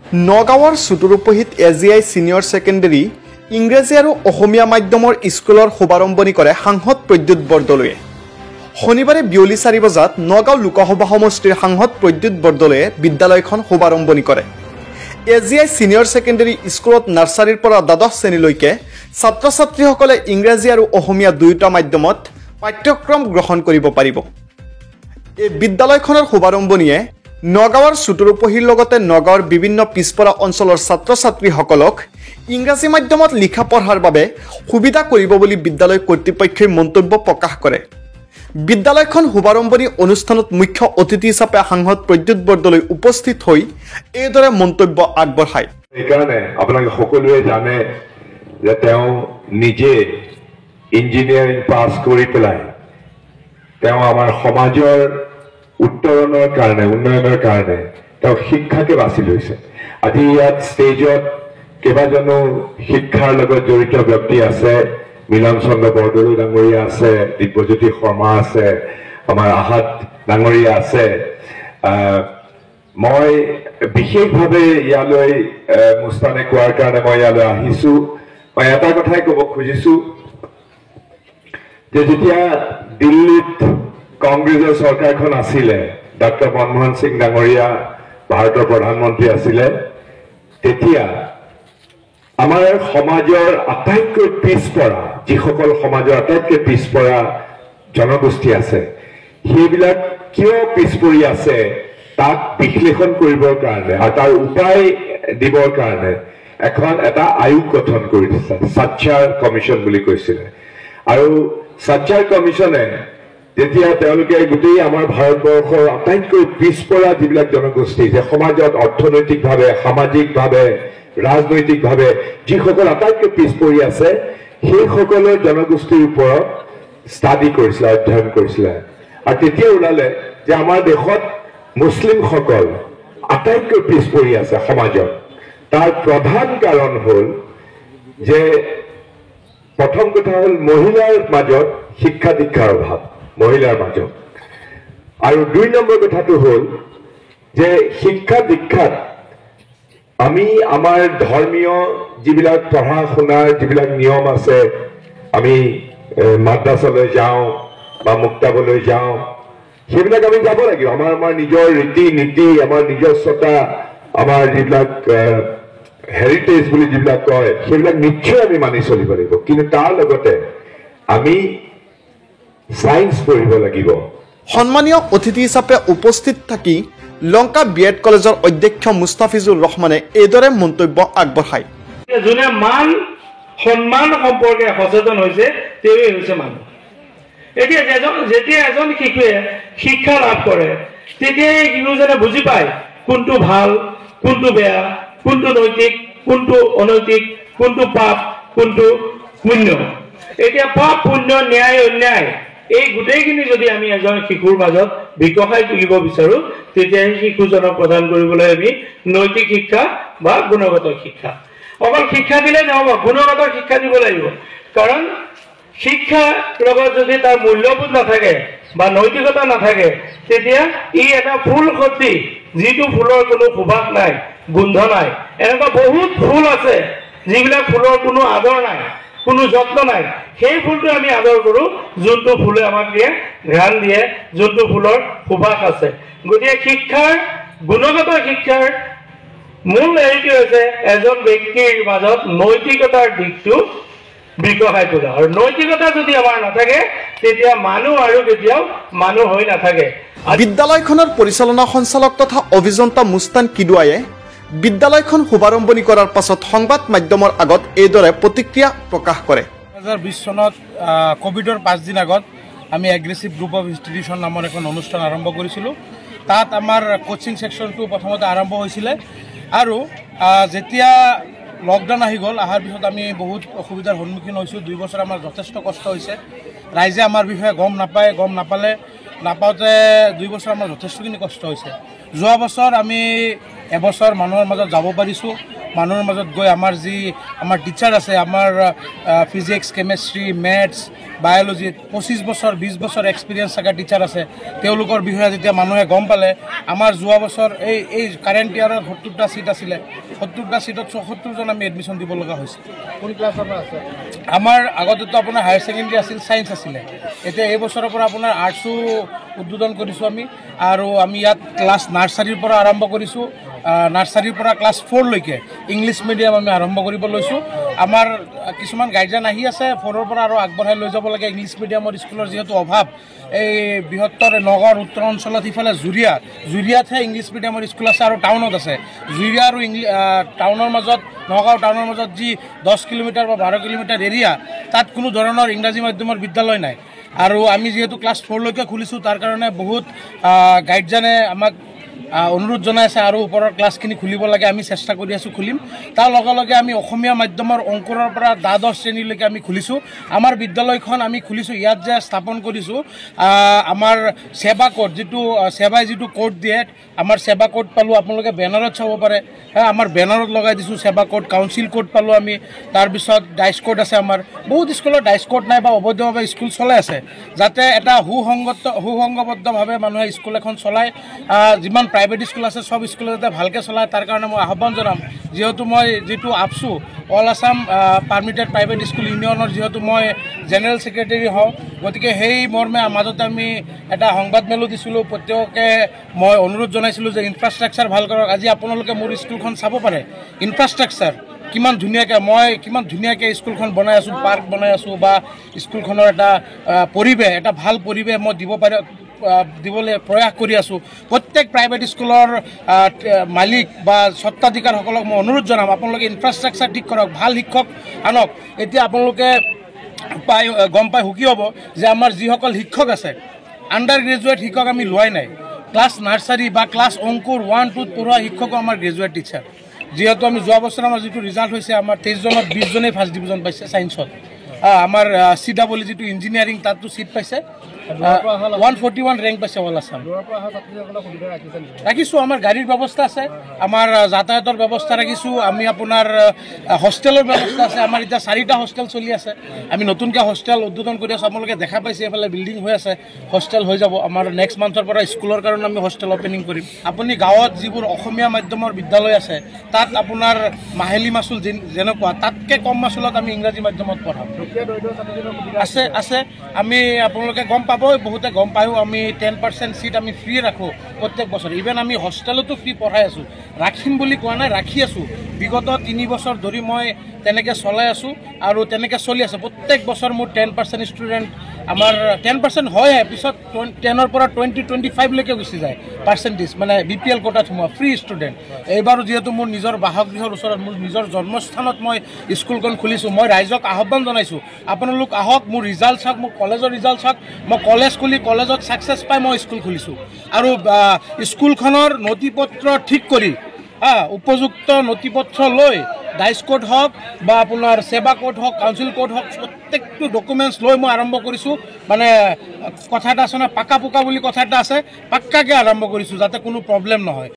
নগাঁৱৰ চুটুৰুপহিত AGI senior secondary ইংৰাজী আৰু অসমীয়া মাধ্যমৰ স্কুলৰ শুভাৰম্ভণি কৰে সাংসদ প্ৰদ্যুৎ বৰদলৈয়ে। শনিবাৰে বিয়লি 4 বজাত নগাঁও লোকসভা সমষ্টিৰ সাংসদ প্ৰদ্যুৎ বৰদলৈয়ে বিদ্যালয়খন শুভাৰম্ভণি কৰে। এজিআই ছিনিয়ৰ ছেকেণ্ডেৰী স্কুলত নাৰ্চাৰীৰ পৰা দ্বাদশ শ্ৰেণীলৈকে ছাত্ৰ ছাত্ৰীসকলে ইংৰাজী আৰু অসমীয়া দুয়োটা মাধ্যমত পাঠ্যক্ৰম গ্ৰহণ কৰিব পাৰিব। এই বিদ্যালয়খনৰ শুভাৰম্ভণিয়ে নগাঁৱৰ চুটুৰুপহিৰ লগতে নগাঁৱৰ বিভিন্ন পিছপৰা অঞ্চলৰ ছাত্ৰ ছাত্ৰীসকলক ইংৰাজী মাধ্যমত লিখা পঢ়াৰ বাবে সুবিধা কৰিব বুলি বিদ্যালয় কৰ্তৃপক্ষই মন্তব্য প্ৰকাশ কৰে। বিদ্যালয়খন শুভাৰম্ভণি অনুষ্ঠানত মুখ্য অতিথি হিচাপে সাংসদ প্ৰদ্যুৎ বৰদলৈ উপস্থিত হৈ এইদৰে মন্তব্য আগবঢ়ায়। এইকাৰণে আপোনালোকে সকলোৱে জানে যে তেওঁ নিজে ইঞ্জিনিয়াৰিং পাছ কৰি পেলাই তেওঁ আমাৰ সমাজৰ উত্তৰণৰ কাৰণে উন্নয়নৰ কাৰণে তেওঁ শিক্ষাকে বাছি লৈছে। আজি ইয়াত ষ্টেজত কেইবাজনো শিক্ষাৰ লগত জড়িত ব্যক্তি আছে। মিলন চন্দ্ৰ বৰদলৈ ডাঙৰীয়া আছে, দিব্যজ্যোতি শৰ্মা আছে, আমাৰ আহাত ডাঙৰীয়া আছে। মই বিশেষভাৱে ইয়ালৈ মুস্তানে কোৱাৰ কাৰণে মই ইয়ালৈ আহিছো। মই এটা কথাই ক'ব খুজিছো যে যেতিয়া দিল্লীত কংগ্ৰেছৰ চৰকাৰখন আছিলে, ডক্টৰ মনমোহন সিং ডাঙৰীয়া ভাৰতৰ প্ৰধানমন্ত্ৰী আছিলে, তেতিয়া আমাৰ সমাজৰ আটাইতকৈ পিছপৰা যিসকল সমাজৰ আটাইতকৈ পিছপৰা জনগোষ্ঠী আছে সেইবিলাক কিয় পিছপৰি আছে তাক বিশ্লেষণ কৰিবৰ কাৰণে আৰু তাৰ উপায় দিবৰ কাৰণে এটা আয়োগ গঠন কৰি দিছে, সাচ্চাৰ কমিশ্যন বুলি কৈছিলে। আৰু সাচ্চাৰ কমিশ্যনে যেতিয়া তেওঁলোকে গোটেই আমাৰ ভাৰতবৰ্ষৰ আটাইতকৈ পিছপৰা যিবিলাক জনগোষ্ঠী যে সমাজত অৰ্থনৈতিকভাৱে সামাজিকভাৱে ৰাজনৈতিকভাৱে যিসকল আটাইতকৈ পিছ পৰি আছে সেইসকলৰ জনগোষ্ঠীৰ ওপৰত ষ্টাডি কৰিছিলে, অধ্যয়ন কৰিছিলে। আৰু তেতিয়া ওলালে যে আমাৰ দেশত মুছলিমসকল আটাইতকৈ পিছ পৰি আছে সমাজত। তাৰ প্ৰধান কাৰণ হ'ল যে প্ৰথম কথা হ'ল মহিলাৰ মাজত শিক্ষা দীক্ষাৰ অভাৱ, মহিলাৰ মাজত। আৰু 2 নম্বৰ কথাটো হ'ল যে শিক্ষা দীক্ষাত আমি আমাৰ ধৰ্মীয় যিবিলাক পঢ়া শুনাৰ যিবিলাক নিয়ম আছে, আমি মাদ্ৰাছালৈ যাওঁ বা মুক্তাবলৈ যাওঁ, সেইবিলাক আমি যাব লাগিব। আমাৰ নিজৰ ৰীতি নীতি, আমাৰ নিজস্বতা, আমাৰ যিবিলাক হেৰিটেজ বুলি যিবিলাক কয় সেইবিলাক নিশ্চয় আমি মানি চলিব লাগিব। কিন্তু তাৰ লগতে আমি সায়েন্স পঢ়িব লাগিব। সন্মানীয় অতিথি হিচাপে উপস্থিত থাকি লংকা বিএড কলেজৰ অধ্যক্ষ মুস্তাফিজুৰ ৰহমানে এইদৰে মন্তব্য আগবঢ়ায়। যোনে মান সন্মান সম্পৰ্কে সচেতন হৈছে তেওঁই হৈছে মানুহ। এতিয়া যেতিয়া এজন শিশুৱে শিক্ষা লাভ কৰে তেতিয়া এই শিশুজনে বুজি পায় কোনটো ভাল, কোনটো বেয়া, কোনটো নৈতিক, কোনটো অনৈতিক, কোনটো পাপ, কোনটো পুণ্য। এতিয়া পাপ, পুণ্য, ন্যায়, অন্যায় এই গোটেইখিনি যদি আমি এজন শিশুৰ মাজত বিকশাই তুলিব বিচাৰো তেতিয়া শিশুজনক প্ৰদান কৰিবলৈ আমি নৈতিক শিক্ষা বা গুণগত শিক্ষা, অকল শিক্ষা দিলে নহব, গুণগত শিক্ষা দিব লাগিব। কাৰণ শিক্ষাৰ লগত যদি তাৰ মূল্যবোধ নাথাকে বা নৈতিকতা নাথাকে তেতিয়া ই এটা ফুল সদৃশ, যিটো ফুলৰ কোনো সুবাস নাই, গোন্ধ নাই। এনেকুৱা বহুত ফুল আছে যিবিলাক ফুলৰ কোনো আদৰ নাই, কোনো যত্ন নাই। সেই ফুলটো আমি আদৰ কৰো যোনটো ফুলে আমাক দিয়ে, ঘ্ৰাণ দিয়ে, যোনটো ফুলৰ সুবাস আছে। গতিকে শিক্ষাৰ, গুণগত শিক্ষাৰ মূল হেৰিটো হৈছে এজন ব্যক্তিৰ মাজত নৈতিকতাৰ দিশটো বিকশাই তোলা। আৰু নৈতিকতা যদি আমাৰ নাথাকে তেতিয়া মানুহ আৰু কেতিয়াও মানুহ হৈ নাথাকে। বিদ্যালয়খনৰ পৰিচালনা সঞ্চালক তথা অভিযন্তা মুস্তান কিদুৱায়ে বিদ্যালয়খন শুভাৰম্ভণি কৰাৰ পাছত সংবাদ মাধ্যমৰ আগত এইদৰে প্ৰতিক্ৰিয়া প্ৰকাশ কৰে। 2020 চনত কোভিডৰ 5 দিন আগত আমি এগ্ৰেছিভ গ্ৰুপ অফ ইনষ্টিটিউশ্যন নামৰ এখন অনুষ্ঠান আৰম্ভ কৰিছিলোঁ। তাত আমাৰ কোচিং ছেকশ্যনটো প্ৰথমতে আৰম্ভ হৈছিলে আৰু যেতিয়া লকডাউন আহি গ'ল, অহাৰ পিছত আমি বহুত অসুবিধাৰ সন্মুখীন হৈছোঁ। 2 বছৰ আমাৰ যথেষ্ট কষ্ট হৈছে। ৰাইজে আমাৰ বিষয়ে গম নাপাওঁতে 2 বছৰ আমাৰ যথেষ্টখিনি কষ্ট হৈছে। যোৱা বছৰ আমি এবছৰ মানুহৰ মাজত যাব পাৰিছোঁ। মানুহৰ মাজত গৈ আমাৰ যি আমাৰ টিচাৰ আছে, আমাৰ ফিজিক্স, কেমেষ্ট্ৰি, মেথছ, বায়'লজিত 25 বছৰ 20 বছৰ এক্সপিৰিয়েঞ্চ থকা টিচাৰ আছে, তেওঁলোকৰ বিষয়ে যেতিয়া মানুহে গম পালে, আমাৰ যোৱা বছৰ এই কাৰেণ্ট ইয়াৰত 70টা ছিট আছিলে, 70টা ছিটত 74জন আমি এডমিশ্যন দিব লগা হৈছিল। কোন ক্লাছৰ পৰা আছে? আমাৰ আগতেতো আপোনাৰ হায়াৰ ছেকেণ্ডেৰী আছিল, ছায়েন্স আছিলে, এতিয়া এই বছৰৰ পৰা আপোনাৰ আৰ্টছো উদ্বোধন কৰিছোঁ আমি। আৰু আমি ইয়াত ক্লাছ নাৰ্চাৰীৰ পৰা আৰম্ভ কৰিছোঁ, নাৰ্চাৰীৰ পৰা ক্লাছ 4লৈকে ইংলিছ মিডিয়াম আমি আৰম্ভ কৰিব লৈছোঁ। আমাৰ কিছুমান গাইডলাইন আহি আছে 4ৰ পৰা আৰু আগবঢ়াই লৈ যাব লাগে ইংলিছ মিডিয়ামৰ স্কুলৰ যিহেতু অভাৱ। এই বৃহত্তৰ নগাঁৱৰ উত্তৰ অঞ্চলত সিফালে জুৰিয়াতহে ইংলিছ মিডিয়ামৰ স্কুল আছে আৰু টাউনত আছে। জুৰিয়া আৰু টাউনৰ মাজত, নগাঁও টাউনৰ মাজত যি 10 কিলোমিটাৰ বা 12 কিলোমিটাৰ এৰিয়া, তাত কোনো ধৰণৰ ইংৰাজী মাধ্যমৰ বিদ্যালয় নাই। আৰু আমি যিহেতু ক্লাছ 4লৈকে খুলিছোঁ, তাৰ কাৰণে বহুত গাইডজনে আমাক অনুৰোধ জনাই আছে আৰু ওপৰৰ ক্লাছখিনি খুলিব লাগে। আমি চেষ্টা কৰি আছোঁ, খুলিম। তাৰ লগে লগে আমি অসমীয়া মাধ্যমৰ অংকুৰৰ পৰা দ্বাদশ শ্ৰেণীলৈকে আমি খুলিছোঁ। আমাৰ বিদ্যালয়খন আমি খুলিছোঁ, ইয়াত যে স্থাপন কৰিছোঁ আমাৰ সেৱা কোড, সেৱাই যিটো কোড দিয়ে, আমাৰ সেৱা কোড পালোঁ, আপোনালোকে বেনাৰত চাব পাৰে। আমাৰ বেনাৰত লগাই দিছোঁ সেৱা কোড, কাউন্সিল কোড পালোঁ আমি। তাৰপিছত ডাইচ কোড আছে আমাৰ। বহুত স্কুলত ডাইচ কোড নাই বা অবৈধভাৱে স্কুল চলাই আছে, যাতে এটা সুসংগবদ্ধভাৱে মানুহে স্কুল এখন চলায়। যিমান প্ৰাইভেট স্কুল আছে সব স্কুলে যাতে ভালকৈ চলায়, তাৰ কাৰণে মই আহ্বান জনাম। যিহেতু মই যিটো আপছু all Assam permitted private school ইউনিয়নৰ যিহেতু মই জেনেৰেল ছেক্ৰেটেৰী হওঁ, গতিকে সেই মৰ্মে মাজতে আমি এটা সংবাদমেলো দিছিলোঁ। প্ৰত্যেককে মই অনুৰোধ জনাইছিলোঁ যে ইনফ্ৰাষ্ট্ৰাকচাৰ ভাল কৰক। আজি আপোনালোকে মোৰ স্কুলখন চাব পাৰে, ইনফ্ৰাষ্ট্ৰাকচাৰ কিমান ধুনীয়াকৈ স্কুলখন বনাই আছোঁ, পাৰ্ক বনাই আছোঁ, বা স্কুলখনৰ এটা পৰিৱেশ, এটা ভাল পৰিৱেশ মই দিবলৈ প্ৰয়াস কৰি আছোঁ। প্ৰত্যেক প্ৰাইভেট স্কুলৰ মালিক বা স্বত্বাধিকাৰসকলক মই অনুৰোধ জনাম, আপোনালোকে ইনফ্ৰাষ্ট্ৰাকচাৰ ঠিক কৰক, ভাল শিক্ষক আনক। এতিয়া আপোনালোকে গম পাই সুখী হ'ব যে আমাৰ যিসকল শিক্ষক আছে, আণ্ডাৰ গ্ৰেজুৱেট শিক্ষক আমি লোৱাই নাই। ক্লাছ নাৰ্চাৰী বা ক্লাছ অংকুৰ 1-2 পঢ়োৱা শিক্ষকো আমাৰ গ্ৰেজুৱেট টিচাৰ। যিহেতু আমি যোৱা বছৰ আমাৰ যিটো ৰিজাল্ট হৈছে, আমাৰ 23জনত 20জনেই ফাৰ্ষ্ট ডিভিজন পাইছে ছায়েন্সত। আমাৰ CW যিটো ইঞ্জিনিয়াৰিং, তাতো ছিট পাইছে, 141 ৰেংক পাইছে অল আছাম। ৰাখিছোঁ, আমাৰ গাড়ীৰ ব্যৱস্থা আছে, আমাৰ যাতায়াতৰ ব্যৱস্থা ৰাখিছোঁ, আমি আপোনাৰ হোষ্টেলৰ ব্যৱস্থা আছে। আমাৰ এতিয়া 4টা হোষ্টেল চলি আছে। আমি নতুনকৈ হোষ্টেল উদ্বোধন কৰি আছোঁ। আপোনালোকে দেখা পাইছে এইফালে বিল্ডিং হৈ আছে, হোষ্টেল হৈ যাব। আমাৰ নেক্সট মান্থৰ পৰা স্কুলৰ কাৰণে আমি হোষ্টেল অপেনিং কৰিম। আপুনি গাঁৱত যিবোৰ অসমীয়া মাধ্যমৰ বিদ্যালয় আছে, তাত আপোনাৰ মাহিলী মাচুল যেনেকুৱা, তাতকৈ কম মাচুলত আমি ইংৰাজী মাধ্যমত পঢ়াম। আছে আমি, আপোনালোকে গম পাব, বহুতে গম পায়ো, আমি 10% ছিট আমি ফ্ৰী ৰাখোঁ প্ৰত্যেক বছৰ। ইভেন আমি হোষ্টেলতো ফ্ৰী পঢ়াই আছোঁ। ৰাখিম বুলি কোৱা নাই, ৰাখি আছোঁ। বিগত 3 বছৰ ধৰি মই তেনেকৈ চলাই আছোঁ আৰু তেনেকৈ চলি আছে। প্ৰত্যেক বছৰ মোৰ 10% ষ্টুডেণ্ট, আমাৰ 10% হয়হে, পিছত 10ৰ পৰা 20-25লৈকে গুচি যায় পাৰ্চেণ্টেজ, মানে BPL কোটাত সোমোৱা ফ্ৰী ষ্টুডেণ্ট। এইবাৰো যিহেতু মোৰ নিজৰ বাসগৃহৰ ওচৰত, মোৰ নিজৰ জন্মস্থানত মই স্কুলখন খুলিছোঁ। মই ৰাইজক আহ্বান জনাইছোঁ, আপোনালোক আহক, মোৰ ৰিজাল্ট চাওক, মোৰ কলেজৰ ৰিজাল্ট চাওক। মই কলেজ খুলি কলেজত ছাকচেছ পাই মই স্কুল খুলিছোঁ। আৰু স্কুলখনৰ নথি পত্ৰ ঠিক কৰি, উপযুক্ত নথি পত্ৰ লৈ, ডাইচ কোড হওক বা আপোনাৰ সেৱা কোড হওক, কাউন্সিল কোড হওক, প্ৰত্যেকটো ডকুমেণ্টছ লৈ মই আৰম্ভ কৰিছোঁ। মানে কথা এটা আছে নহয়, পাকা পোকা বুলি কথা এটা আছে, পাক্কাকৈ আৰম্ভ কৰিছোঁ, যাতে কোনো প্ৰব্লেম নহয়।